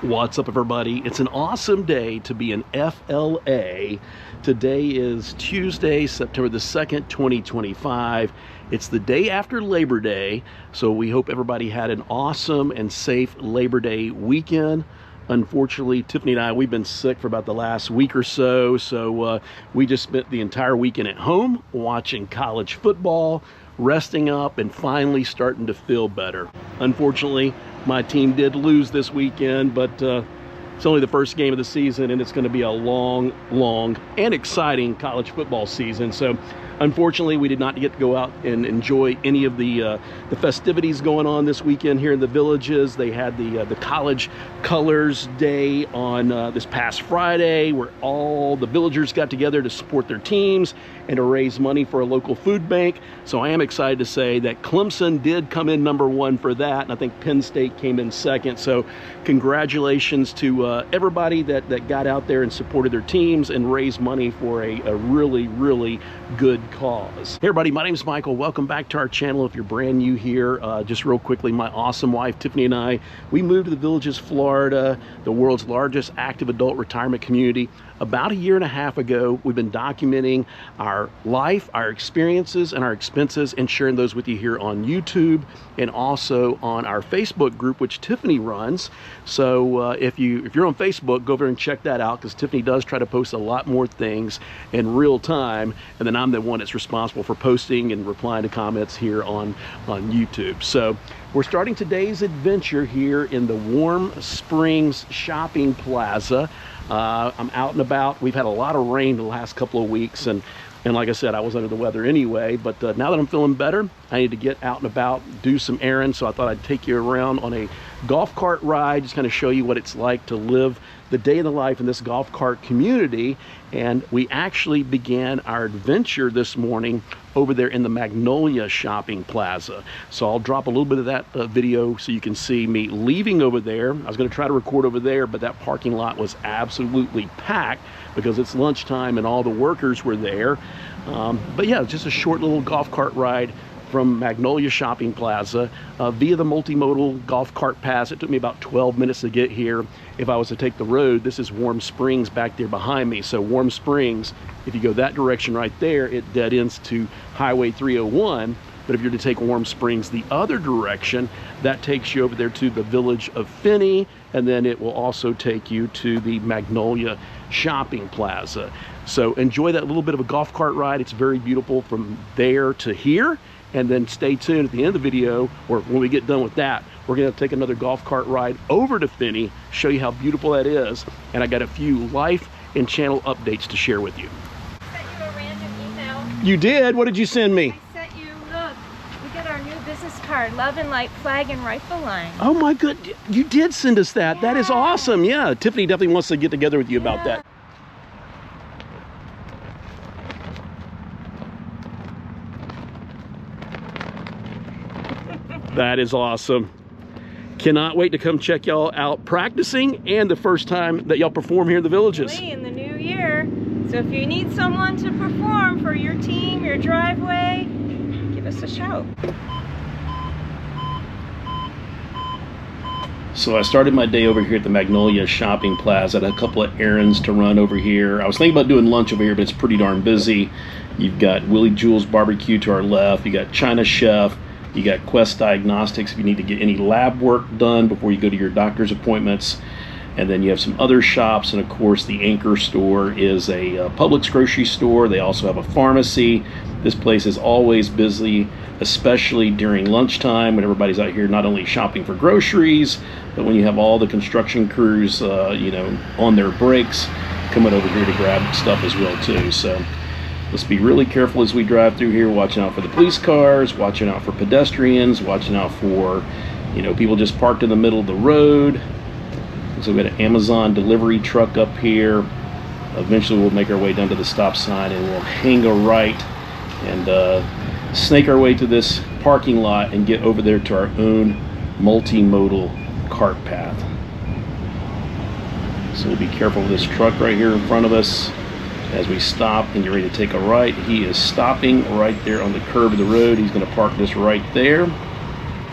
What's up, everybody? It's an awesome day to be in FLA. Today is Tuesday, September the 2nd, 2025. It's the day after Labor Day, so we hope everybody had an awesome and safe Labor Day weekend. Unfortunately, Tiffany and I, we've been sick for about the last week or so, we just spent the entire weekend at home watching college football, resting up, and finally starting to feel better. Unfortunately, my team did lose this weekend, but it's only the first game of the season, and it's going to be a long, and exciting college football season. So unfortunately, we did not get to go out and enjoy any of the festivities going on this weekend here in the Villages. They had the College Colors Day on this past Friday, where all the villagers got together to support their teams and to raise money for a local food bank. So I am excited to say that Clemson did come in #1 for that, and I think Penn State came in second. So congratulations to everybody that got out there and supported their teams and raised money for a really good cause. Hey everybody, my name is Michael. Welcome back to our channel. If you're brand new here, just real quickly, my awesome wife Tiffany and I, we moved to the Villages, Florida, the world's largest active adult retirement community, about 1.5 years ago. We've been documenting our life, our experiences, and our expenses, and sharing those with you here on YouTube and also on our Facebook group, which Tiffany runs. So if you're on Facebook, go over and check that out, because Tiffany does try to post a lot more things in real time, and then I'm the one that's responsible for posting and replying to comments here on YouTube. So we're starting today's adventure here in the Warm Springs Shopping Plaza. I'm out and about. We've had a lot of rain the last couple of weeks, and like I said, I was under the weather anyway, but now that I'm feeling better, I need to get out and about, do some errands. So I thought I'd take you around on a golf cart ride, just kind of show you what it's like to live the day in the life in this golf cart community. And we actually began our adventure this morning over there in the Magnolia Shopping Plaza. So I'll drop a little bit of that video so you can see me leaving over there. I was going to try to record over there, but that parking lot was absolutely packed because it's lunchtime and all the workers were there. But yeah, just a short little golf cart ride from Magnolia Shopping Plaza via the multimodal golf cart pass. It took me about 12 minutes to get here. If I was to take the road, this is Warm Springs back there behind me. So Warm Springs, if you go that direction right there, it dead ends to Highway 301. But if you're to take Warm Springs the other direction, that takes you over there to the village of Finney, and then it will also take you to the Magnolia Shopping Plaza. So enjoy that little bit of a golf cart ride. It's very beautiful from there to here. And then stay tuned at the end of the video, or when we get done with that, we're going to take another golf cart ride over to Finney, show you how beautiful that is. And I got a few life and channel updates to share with you. I sent you a random email. You did? What did you send me? I sent you, look, we got our new business card, Love and Light Flag and Rifle Line. Oh my good, you did send us that. Yeah. That is awesome. Yeah, Tiffany definitely wants to get together with you about that. That is awesome. Cannot wait to come check y'all out practicing, and the first time that y'all perform here in the Villages. In the new year. So if you need someone to perform for your team, your driveway, give us a shout. So I started my day over here at the Magnolia Shopping Plaza. I had a couple of errands to run over here. I was thinking about doing lunch over here, but it's pretty darn busy. You've got Willie Jewell's Barbecue to our left. You got China Chef. You got Quest Diagnostics if you need to get any lab work done before you go to your doctor's appointments. And then you have some other shops, and of course the anchor store is a Publix grocery store. They also have a pharmacy. This place is always busy, especially during lunchtime when everybody's out here not only shopping for groceries, but when you have all the construction crews on their breaks coming over here to grab stuff as well too. So let's be really careful as we drive through here, watching out for the police cars, watching out for pedestrians, watching out for, people just parked in the middle of the road. So we got an Amazon delivery truck up here. Eventually we'll make our way down to the stop sign, and we'll hang a right and snake our way to this parking lot and get over there to our own multimodal cart path. So we'll be careful with this truck right here in front of us. As we stop and get ready to take a right, he is stopping right there on the curb of the road. He's going to park this right there.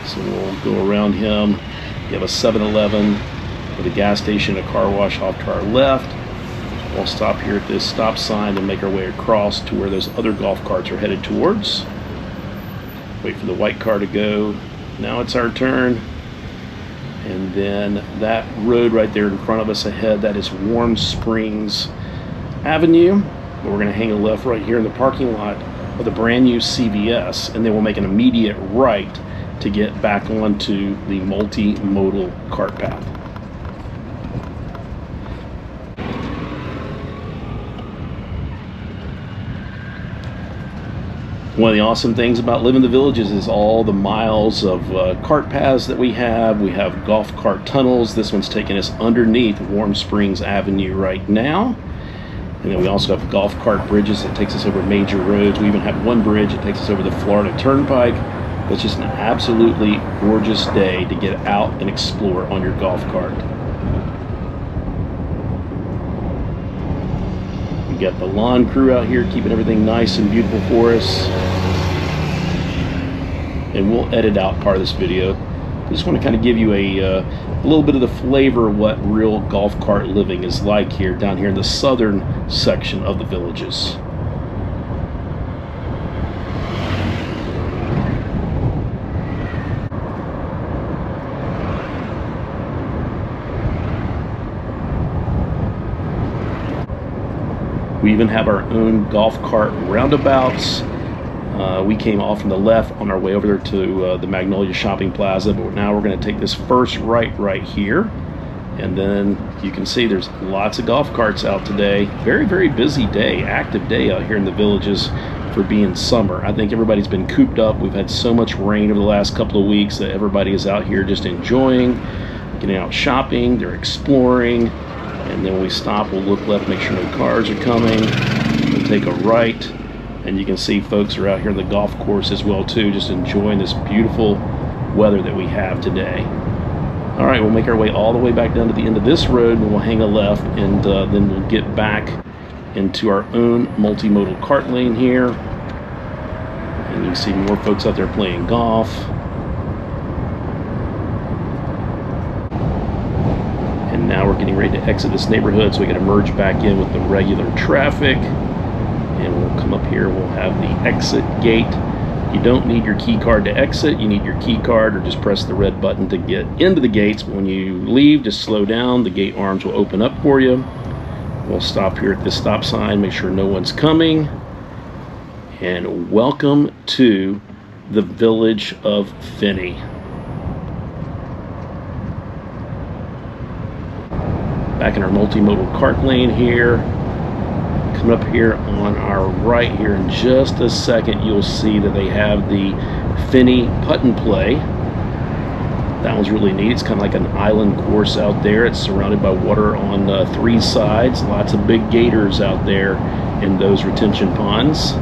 So we'll go around him. You have a 7-Eleven with a gas station, a car wash off to our left. We'll stop here at this stop sign and make our way across to where those other golf carts are headed towards. Wait for the white car to go. Now it's our turn. And then that road right there in front of us ahead, that is Warm Springs Avenue. We're going to hang a left right here in the parking lot of the brand new CVS, and then we'll make an immediate right to get back onto the multimodal cart path. One of the awesome things about living in the villages is all the miles of cart paths that we have. We have golf cart tunnels. This one's taking us underneath Warm Springs Avenue right now. And then we also have golf cart bridges that takes us over major roads. We even have one bridge that takes us over the Florida Turnpike. It's just an absolutely gorgeous day to get out and explore on your golf cart. We got the lawn crew out here keeping everything nice and beautiful for us. And we'll edit out part of this video. I just want to kind of give you a little bit of the flavor of what real golf cart living is like here, down here in the southern section of the villages. We even have our own golf cart roundabouts. We came off on the left on our way over there to the Magnolia Shopping Plaza, but now we're going to take this first right here. And then you can see there's lots of golf carts out today. Very, very busy day, active day out here in the villages for being summer. I think everybody's been cooped up. We've had so much rain over the last couple of weeks that everybody is out here just enjoying, getting out shopping, they're exploring. And then when we stop, we'll look left, make sure no cars are coming. We'll take a right, and you can see folks are out here on the golf course as well too, just enjoying this beautiful weather that we have today. All right, we'll make our way all the way back down to the end of this road, and we'll hang a left, and then we'll get back into our own multimodal cart lane here. And you see more folks out there playing golf. And now we're getting ready to exit this neighborhood, so we got to merge back in with the regular traffic. And we'll come up here, we'll have the exit gate. You don't need your key card to exit, you need your key card, or just press the red button to get into the gates. But when you leave, just slow down, the gate arms will open up for you. We'll stop here at this stop sign, make sure no one's coming. And welcome to the village of Finney. Back in our multimodal cart lane here. Coming up here on our right here in just a second, you'll see that they have the Finney Putt and Play. That one's really neat. It's kind of like an island course out there. It's surrounded by water on 3 sides. Lots of big gators out there in those retention ponds.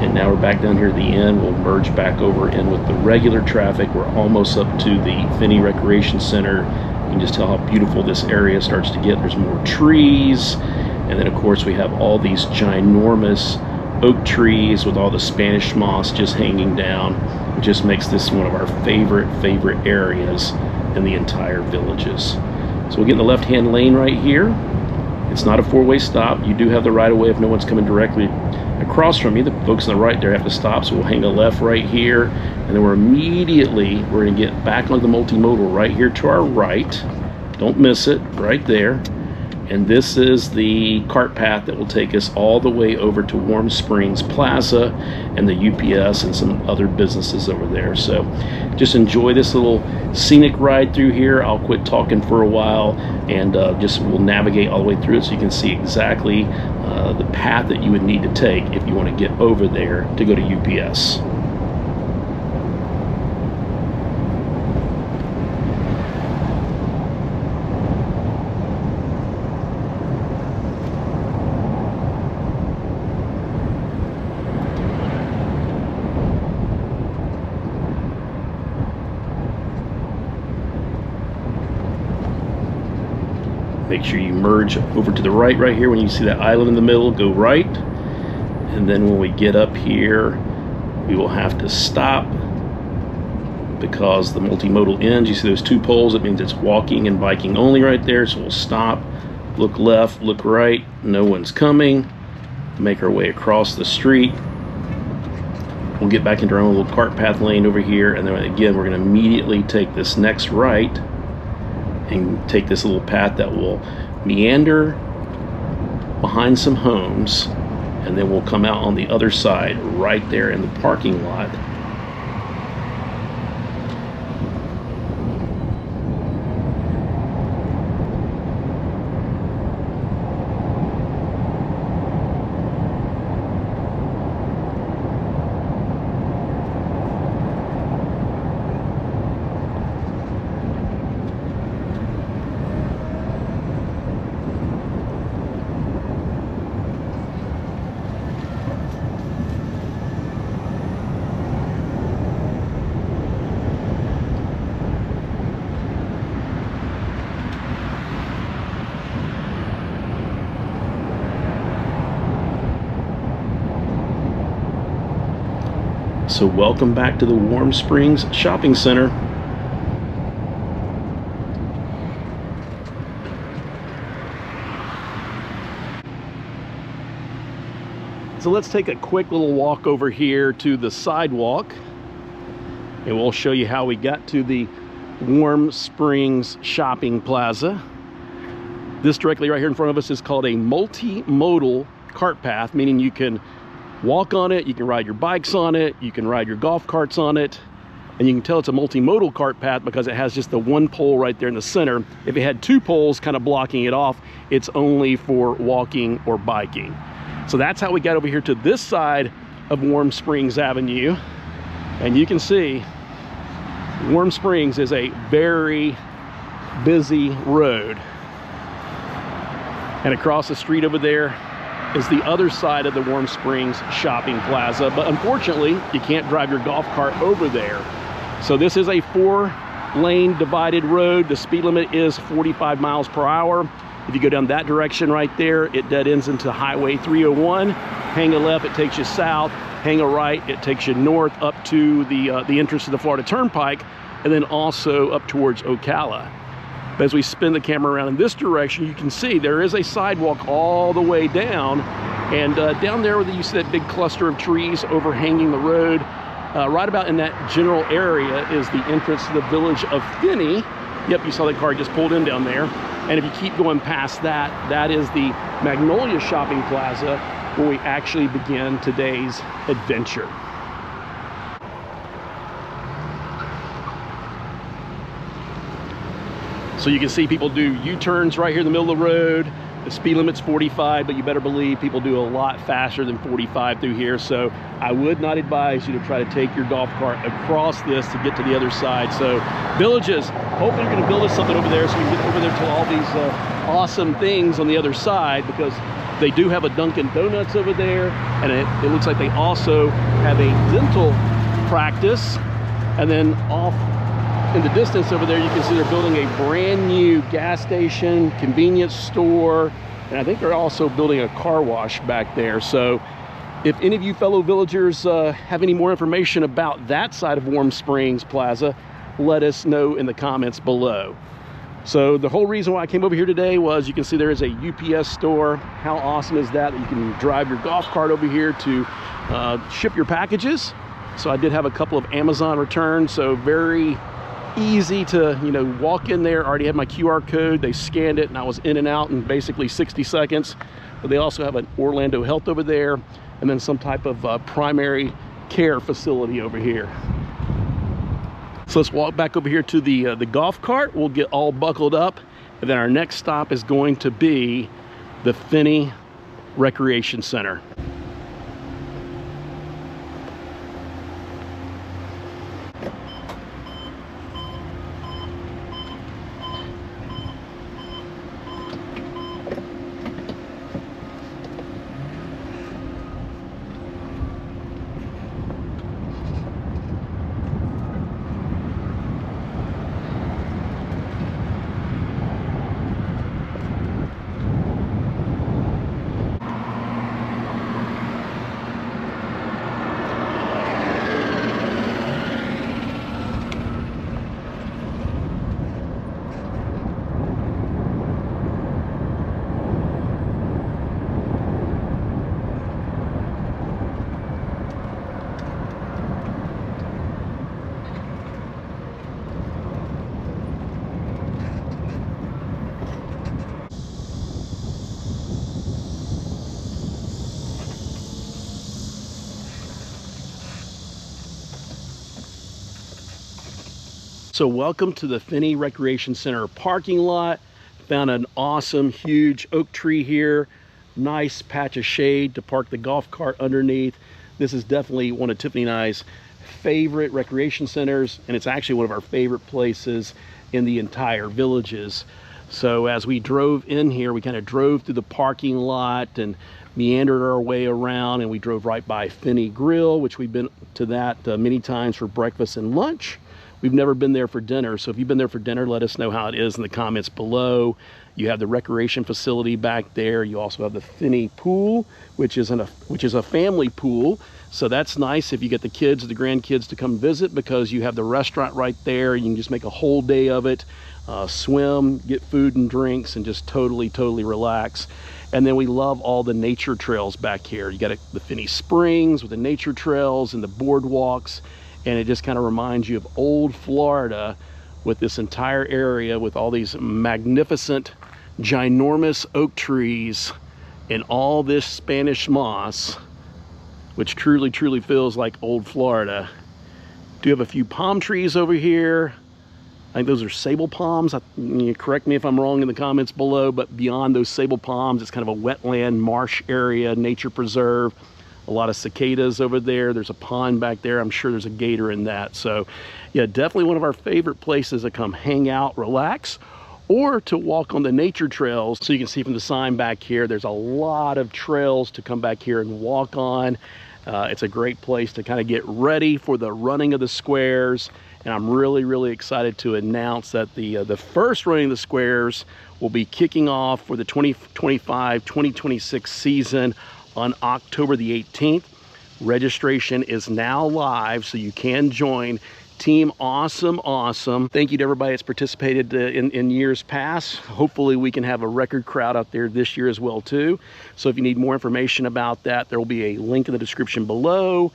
And now we're back down here at the end. We'll merge back over in with the regular traffic. We're almost up to the Finney Recreation Center. You can just tell how beautiful this area starts to get. There's more trees. And then, of course, we have all these ginormous oak trees with all the Spanish moss just hanging down. It just makes this one of our favorite areas in the entire villages. So we'll get in the left-hand lane right here. It's not a 4-way stop. You do have the right-of-way if no one's coming directly across from you. The folks on the right there have to stop, so we'll hang a left right here. And then we're going to get back on the multimodal right here to our right. Don't miss it, right there. And this is the cart path that will take us all the way over to Warm Springs Plaza and the UPS and some other businesses over there. So just enjoy this little scenic ride through here. I'll quit talking for a while, and we'll navigate all the way through it so you can see exactly the path that you would need to take if you want to get over there to go to UPS. Make sure you merge over to the right here. When you see that island in the middle, go right. And then when we get up here, we will have to stop because the multimodal ends, you see those two poles, it means it's walking and biking only right there. So we'll stop, look left, look right, no one's coming, make our way across the street. We'll get back into our own little cart path lane over here, and then again we're going to immediately take this next right and take this little path that will meander behind some homes, and then we'll come out on the other side right there in the parking lot. So welcome back to the Warm Springs Shopping Center. So let's take a quick little walk over here to the sidewalk, and we'll show you how we got to the Warm Springs Shopping Plaza. This directly right here in front of us is called a multimodal cart path, meaning you can walk on it, you can ride your bikes on it, you can ride your golf carts on it, and you can tell it's a multimodal cart path because it has just the one pole right there in the center. If it had two poles kind of blocking it off, it's only for walking or biking. So that's how we got over here to this side of Warm Springs Avenue, and you can see Warm Springs is a very busy road, and across the street over there is the other side of the Warm Springs Shopping Plaza, but unfortunately you can't drive your golf cart over there. So this is a 4-lane divided road. The speed limit is 45 miles per hour. If you go down that direction right there, it dead ends into Highway 301. Hang a left, it takes you south. Hang a right, it takes you north up to the entrance to the Florida Turnpike, and then also up towards Ocala. But as we spin the camera around in this direction, you can see there is a sidewalk all the way down, and down there where you see that big cluster of trees overhanging the road, right about in that general area is the entrance to the village of Finney. Yep, you saw that car just pulled in down there. And if you keep going past that, that is the Magnolia Shopping Plaza, where we actually begin today's adventure. So you can see people do U-turns right here in the middle of the road. The speed limit's 45, but you better believe people do a lot faster than 45 through here. So I would not advise you to try to take your golf cart across this to get to the other side. So villages, hopefully you're gonna build us something over there so we can get over there to all these awesome things on the other side, because they do have a Dunkin' Donuts over there, and it looks like they also have a dental practice. And then off in the distance over there, you can see they're building a brand new gas station, convenience store, and I think they're also building a car wash back there. So if any of you fellow villagers have any more information about that side of Warm Springs Plaza, let us know in the comments below. So the whole reason why I came over here today was, you can see there is a UPS store. How awesome is that, that you can drive your golf cart over here to ship your packages. So I did have a couple of Amazon returns, so very easy to, you know, walk in there. I already had my QR code, they scanned it, and I was in and out in basically 60 seconds. But they also have an Orlando Health over there, and then some type of primary care facility over here. So let's walk back over here to the golf cart. We'll get all buckled up, and then our next stop is going to be the Finney Recreation Center. So welcome to the Finney Recreation Center parking lot. Found an awesome huge oak tree here. Nice patch of shade to park the golf cart underneath. This is definitely one of Tiffany and I's favorite recreation centers, and it's actually one of our favorite places in the entire Villages. So as we drove in here, we kind of drove through the parking lot and meandered our way around, and we drove right by Finney Grill, which we've been to that many times for breakfast and lunch. We've never been there for dinner, so if you've been there for dinner, let us know how it is in the comments below. You have the recreation facility back there. You also have the Finney pool, which is a family pool. So that's nice if you get the kids or the grandkids to come visit, because you have the restaurant right there. You can just make a whole day of it, swim, get food and drinks, and just totally relax. And then we love all the nature trails back here. You got the Finney Springs with the nature trails and the boardwalks. And it just kind of reminds you of old Florida, with this entire area with all these magnificent, ginormous oak trees and all this Spanish moss, which truly feels like old Florida. Do have a few palm trees over here. I think those are sable palms. You correct me if I'm wrong in the comments below, but beyond those sable palms, it's kind of a wetland marsh area, nature preserve. A lot of cicadas over there. There's a pond back there. I'm sure there's a gator in that. So yeah, definitely one of our favorite places to come hang out, relax, or to walk on the nature trails. So you can see from the sign back here, there's a lot of trails to come back here and walk on. It's a great place to kind of get ready for the running of the squares. And I'm really excited to announce that the first running of the squares will be kicking off for the 2025-2026 season on October the 18th. Registration is now live, so you can join Team Awesome. Thank you to everybody that's participated in years past. Hopefully we can have a record crowd out there this year as well too. So if you need more information about that, there will be a link in the description below.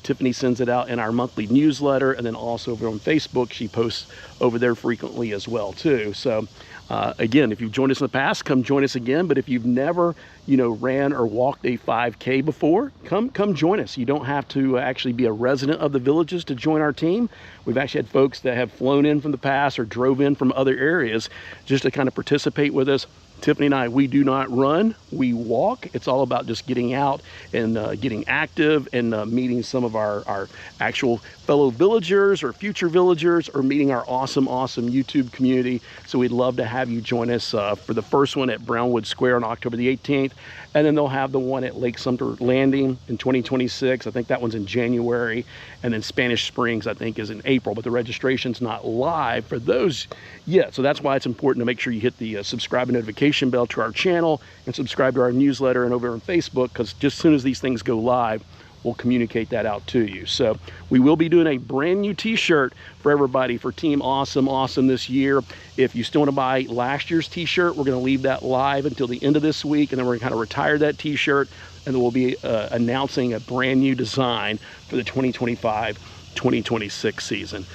Tiffany sends it out in our monthly newsletter, and then also over on Facebook, she posts over there frequently as well too. So again, if you've joined us in the past, come join us again. But if you've never, ran or walked a 5K before, come join us. You don't have to actually be a resident of the Villages to join our team. We've actually had folks that have flown in from the past or drove in from other areas just to kind of participate with us. Tiffany and I, we do not run, we walk. It's all about just getting out and getting active and meeting some of our actual fellow villagers or future villagers, or meeting our awesome YouTube community. So we'd love to have you join us for the first one at Brownwood Square on October the 18th. And then they'll have the one at Lake Sumter Landing in 2026. I think that one's in January. And then Spanish Springs, I think, is in April. But the registration's not live for those yet. So that's why it's important to make sure you hit the subscribe and notification bell to our channel, and subscribe to our newsletter and over on Facebook, because just as soon as these things go live, we'll communicate that out to you. So we will be doing a brand new t-shirt for everybody for Team Awesome this year. If you still want to buy last year's t-shirt, we're going to leave that live until the end of this week, and then we're going to kind of retire that t-shirt, and then we'll be announcing a brand new design for the 2025-2026 season.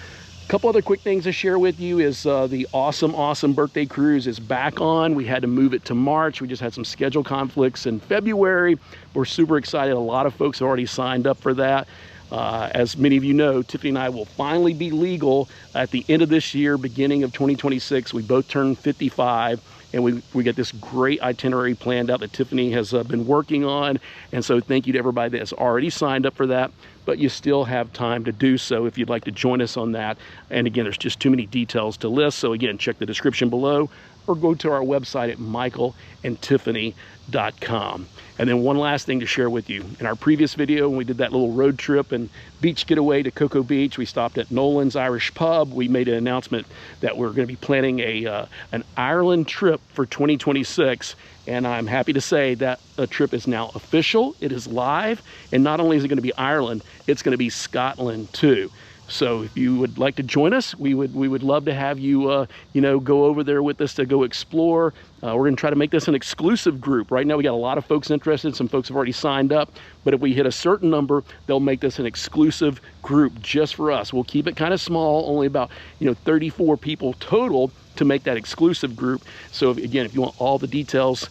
A couple other quick things to share with you is the Awesome Birthday Cruise is back on. We had to move it to March. We just had some schedule conflicts in February. We're super excited. A lot of folks have already signed up for that. As many of you know, Tiffany and I will finally be legal at the end of this year, beginning of 2026. We both turned 55. And we got this great itinerary planned out that Tiffany has been working on. And so thank you to everybody that's already signed up for that. But you still have time to do so if you'd like to join us on that. And again, there's just too many details to list. So again, check the description below, or go to our website at michaelandtiffany.com. And then one last thing to share with you. In our previous video, when we did that little road trip and beach getaway to Cocoa Beach, we stopped at Nolan's Irish Pub. We made an announcement that we're going to be planning an Ireland trip for 2026. And I'm happy to say that a trip is now official. It is live. And not only is it going to be Ireland, it's going to be Scotland too. So if you would like to join us, we would love to have you, go over there with us to go explore. We're going to try to make this an exclusive group. Right now we got a lot of folks interested. Some folks have already signed up. But if we hit a certain number, they'll make this an exclusive group just for us. We'll keep it kind of small, only about 34 people total. to make that exclusive group. So again, if you want all the details,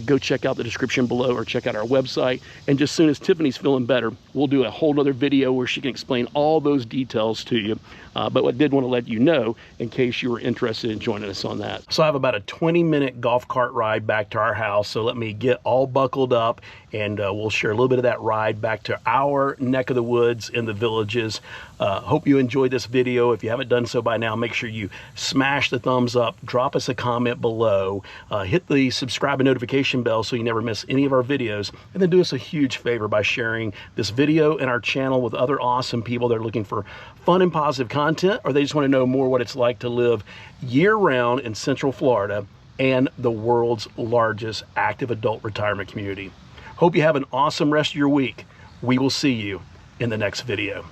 go check out the description below or check out our website. And just as soon as Tiffany's feeling better, we'll do a whole nother video where she can explain all those details to you. But I did want to let you know in case you were interested in joining us on that. So I have about a 20-minute golf cart ride back to our house. So let me get all buckled up and we'll share a little bit of that ride back to our neck of the woods in the Villages. Hope you enjoyed this video. If you haven't done so by now, make sure you smash the thumbs up, drop us a comment below, hit the subscribe and notification bell so you never miss any of our videos, and then do us a huge favor by sharing this video and our channel with other awesome people that are looking for fun and positive content, or they just want to know more what it's like to live year-round in Central Florida and the world's largest active adult retirement community. Hope you have an awesome rest of your week. We will see you in the next video.